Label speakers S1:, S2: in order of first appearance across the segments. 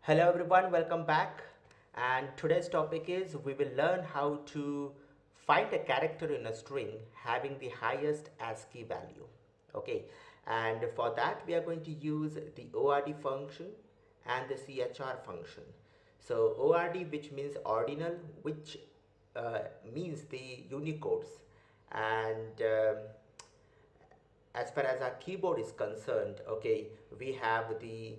S1: Hello everyone, welcome back. And today's topic is we will learn how to find a character in a string having the highest ASCII value. Okay, and for that we are going to use the ORD function and the CHR function. So ORD, which means ordinal, which means the Unicodes, and as far as our keyboard is concerned, okay, we have the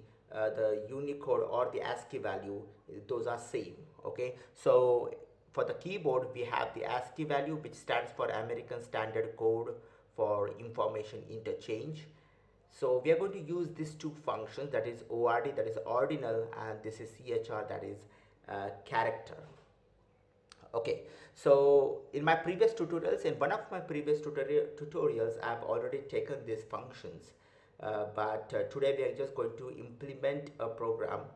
S1: Unicode or the ASCII value, those are same. Okay, so for the keyboard we have the ASCII value, which stands for American Standard Code for Information Interchange. So we are going to use these two functions, that is ORD, that is ordinal, and this is CHR, that is character. Okay, so in my previous tutorials, in one of my previous tutorials, I've already taken these functions, but today we are just going to implement a program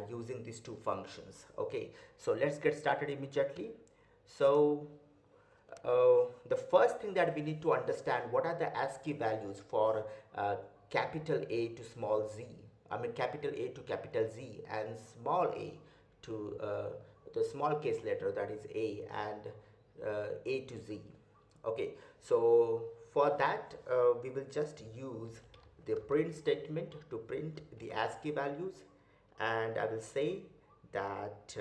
S1: using these two functions. Okay, so let's get started immediately. So the first thing that we need to understand, what are the ASCII values for capital A to small z, I mean capital A to capital Z, and small a to the small case letter, that is A, and A to Z. Okay, so for that we will just use the print statement to print the ASCII values, and I will say that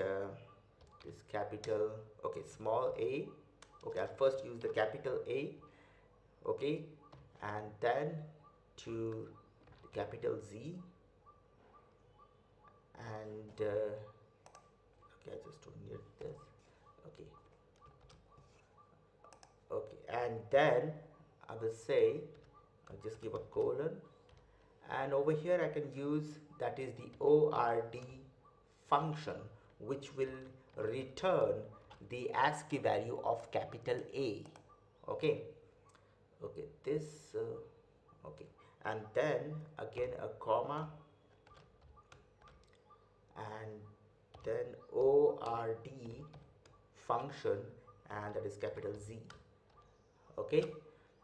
S1: this capital, okay, small a, okay, I'll first use the capital A, okay, and then to the capital Z, and okay, I just don't need this, okay, okay, and then I will say, I'll just give a colon, and over here I can use, that is the ORD function, which will return the ASCII value of capital A. Okay, okay, this okay, and then again a comma, and then ORD function, and that is capital Z. Okay,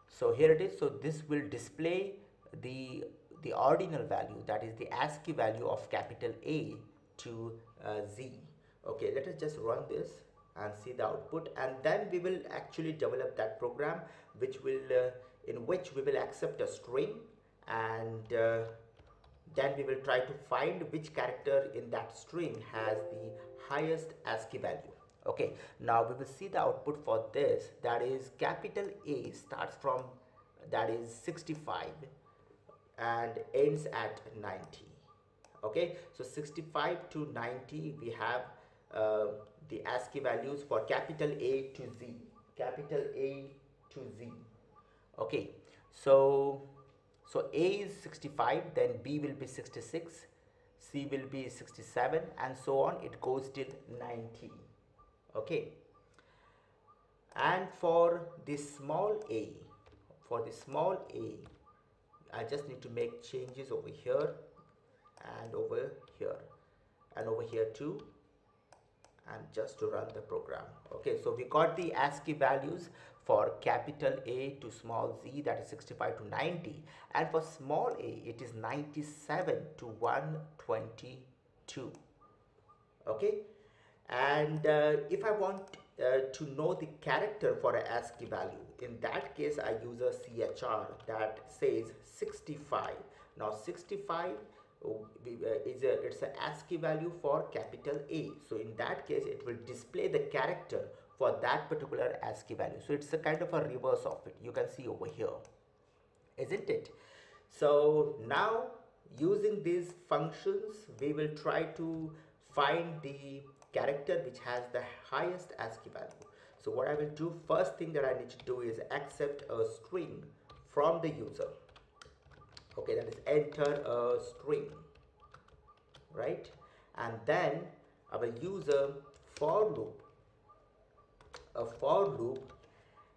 S1: so here it is. So this will display the the ordinal value, that is the ASCII value of capital A to Z. Okay, let us just run this and see the output, and then we will actually develop that program which will in which we will accept a string, and then we will try to find which character in that string has the highest ASCII value. Okay, now we will see the output for this, that is capital A starts from, that is 65, and ends at 90. Okay, so 65 to 90 we have the ASCII values for capital A to Z, capital A to Z. Okay, so A is 65, then B will be 66, C will be 67, and so on, it goes till 90. Okay, and for the small a, for the small a, I just need to make changes over here and over here and over here too, and just to run the program. Okay, so we got the ASCII values for capital A to small z, that is 65 to 90, and for small a it is 97 to 122. Okay, and if I want to know the character for a ASCII value, in that case I use a CHR that says 65. Now 65 it's an ASCII value for capital A, so in that case it will display the character for that particular ASCII value. So it's a kind of a reverse of it, you can see over here, isn't it? So now using these functions we will try to find the character which has the highest ASCII value. So what I will do, first thing that I need to do is accept a string from the user. Okay, that is enter a string, right? And then I will use a for loop,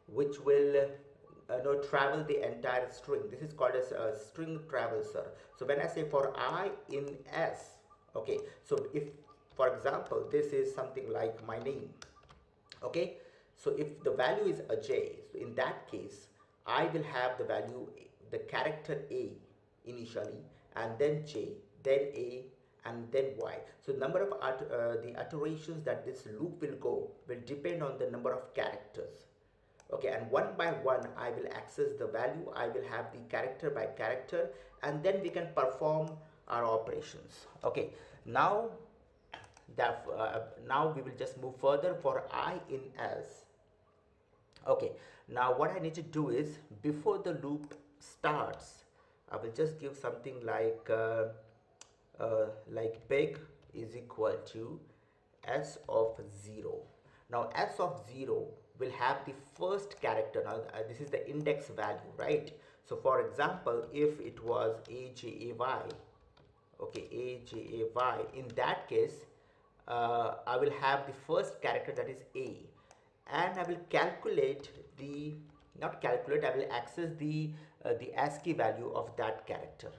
S1: which will travel the entire string. This is called as a string traverser. So when I say for I in S, okay, so if for example this is something like my name, okay, so if the value is a J, so in that case I will have the value, the character A initially, and then J, then A, and then y. So number of the iterations that this loop will go will depend on the number of characters. Okay, and one by one I will access the value, I will have the character by character, and then we can perform our operations. Okay, now now we will just move further for I in else. Okay, now what I need to do is, before the loop starts, I will just give something like big is equal to s of 0. Now s of 0 will have the first character. Now this is the index value, right? So for example, if it was ajay, okay, ajay, in that case I will have the first character, that is a, and I will calculate the, not calculate, I will access the ASCII value of that character.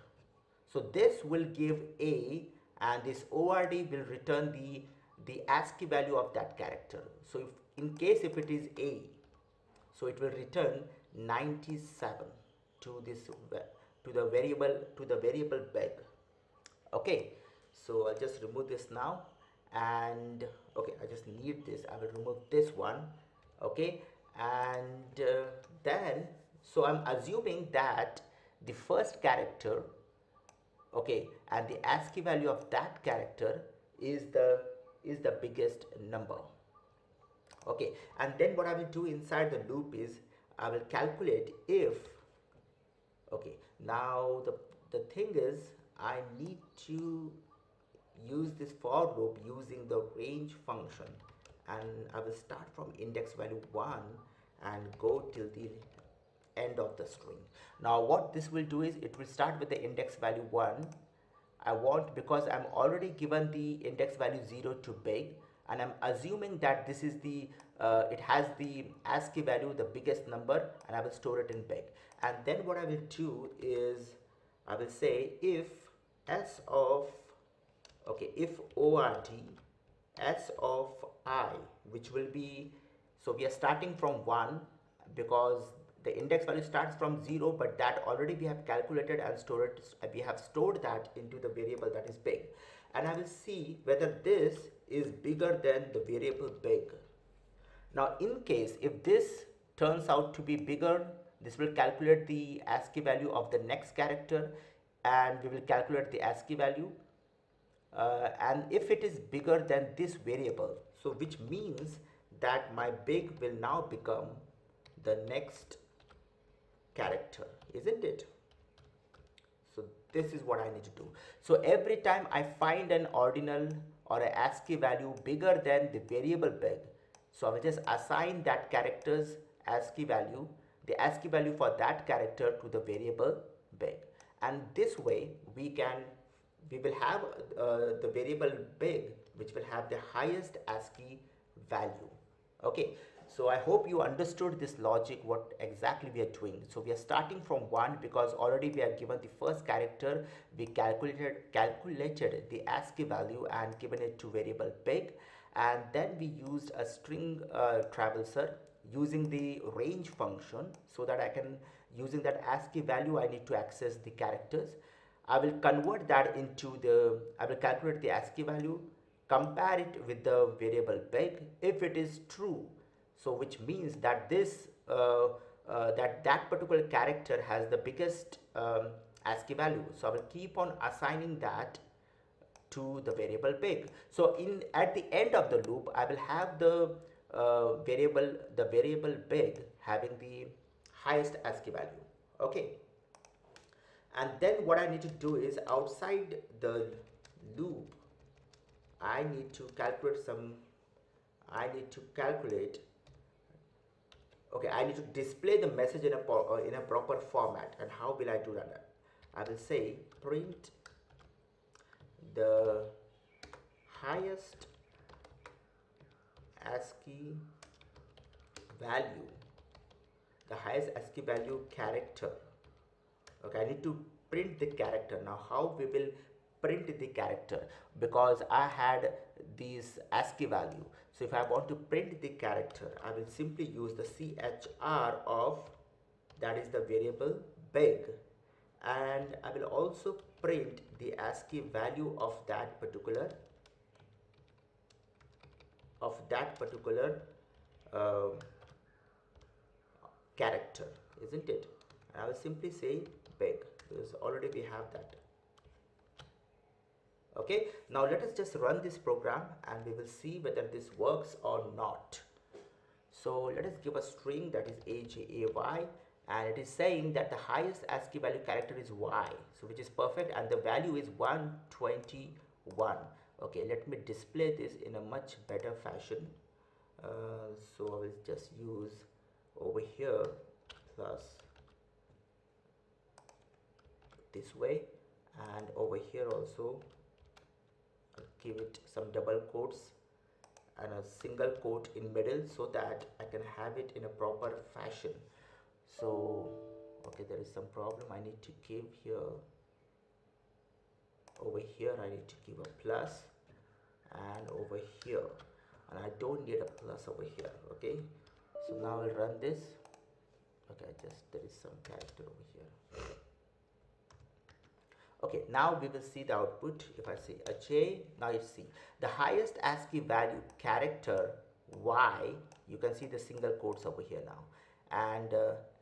S1: So this will give a, and this ORD will return the ASCII value of that character. So if in case if it is a, so it will return 97 to this, to the variable beg. Okay, so I'll just remove this now, and okay, I just need this, I will remove this one. Okay, and then, so I'm assuming that the first character, okay, and the ASCII value of that character is the biggest number. Okay, and then what I will do inside the loop is I will calculate if, okay, now the thing is I need to use this for loop using the range function, and I will start from index value 1 and go till the end of the string. Now what this will do is it will start with the index value 1. I want, because I'm already given the index value 0 to big, and I'm assuming that this is the it has the ASCII value, the biggest number, and I will store it in big. And then what I will do is I will say if s of, okay, if ORD s of I, which will be, so we are starting from 1 because the index value starts from 0, but that already we have calculated and stored, we have stored that into the variable that is big, and I will see whether this is bigger than the variable big. Now in case if this turns out to be bigger, this will calculate the ASCII value of the next character, and we will calculate the ASCII value, and if it is bigger than this variable, so which means that my big will now become the next character, isn't it? So this is what I need to do. So every time I find an ordinal or a ASCII value bigger than the variable big, so I will just assign that character's ASCII value, the ASCII value for that character, to the variable big, and this way we will have the variable big which will have the highest ASCII value. Okay, so I hope you understood this logic, what exactly we are doing. So we are starting from 1 because already we are given the first character, we calculated the ASCII value and given it to variable big, and then we used a string traverser using the range function, so that I can, using that ASCII value, I need to access the characters. I will convert that into the, I will calculate the ASCII value, compare it with the variable big. If it is true, so which means that this that particular character has the biggest ASCII value, so I will keep on assigning that to the variable big. So in at the end of the loop, I will have the variable big having the highest ASCII value. Okay, and then what I need to do is outside the loop I need to calculate okay, I need to display the message in a proper format. And how will I do that? I will say print the highest ASCII value, the highest ASCII value character. Okay, I need to print the character. Now how we will print the character, because I had these ASCII value. So if I want to print the character, I will simply use the chr of, that is the variable big, and I will also print the ASCII value of that particular uh, character, isn't it? And I will simply say big because already we have that. Okay, now let us just run this program and we will see whether this works or not. So let us give a string that is AJAY, and it is saying that the highest ASCII value character is Y, so which is perfect, and the value is 121. Okay, let me display this in a much better fashion. So I will just use over here plus this way, and over here also I'll give it some double quotes and a single quote in middle so that I can have it in a proper fashion. So okay, there is some problem. I need to give here, over here I need to give a plus, and over here, and I don't need a plus over here. Okay, so now I'll run this. Okay, just there is some character over here. Okay, now we will see the output. If I say a J, now you see the highest ASCII value character Y, you can see the single quotes over here now, and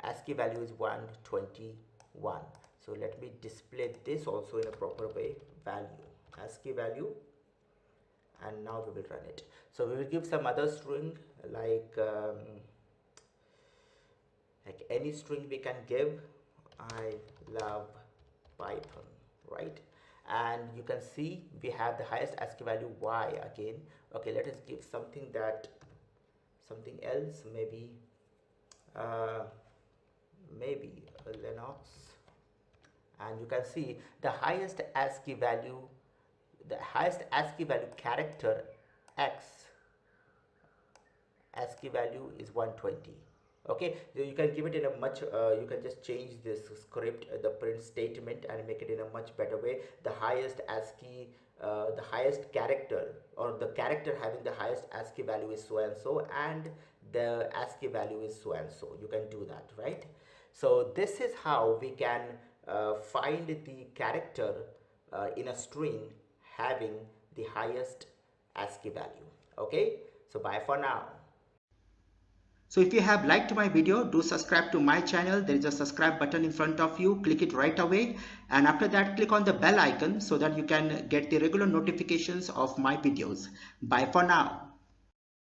S1: ASCII value is 121. So let me display this also in a proper way. Value, ASCII value, and now we will run it. So we will give some other string like any string we can give. I love Python, right? And you can see we have the highest ASCII value Y again. Okay, let us give something else, maybe maybe Linux, and you can see the highest ASCII value character X ASCII value is 120. Okay, so you can give it in a much you can just change this script, the print statement, and make it in a much better way. The highest ASCII the highest character, or the character having the highest ASCII value is so and so, and the ASCII value is so and so. You can do that, right? So this is how we can find the character in a string having the highest ASCII value. Okay, so bye for now. So if you have liked my video, do subscribe to my channel. There is a subscribe button in front of you. Click it right away, and after that click on the bell icon so that you can get the regular notifications of my videos. Bye for now.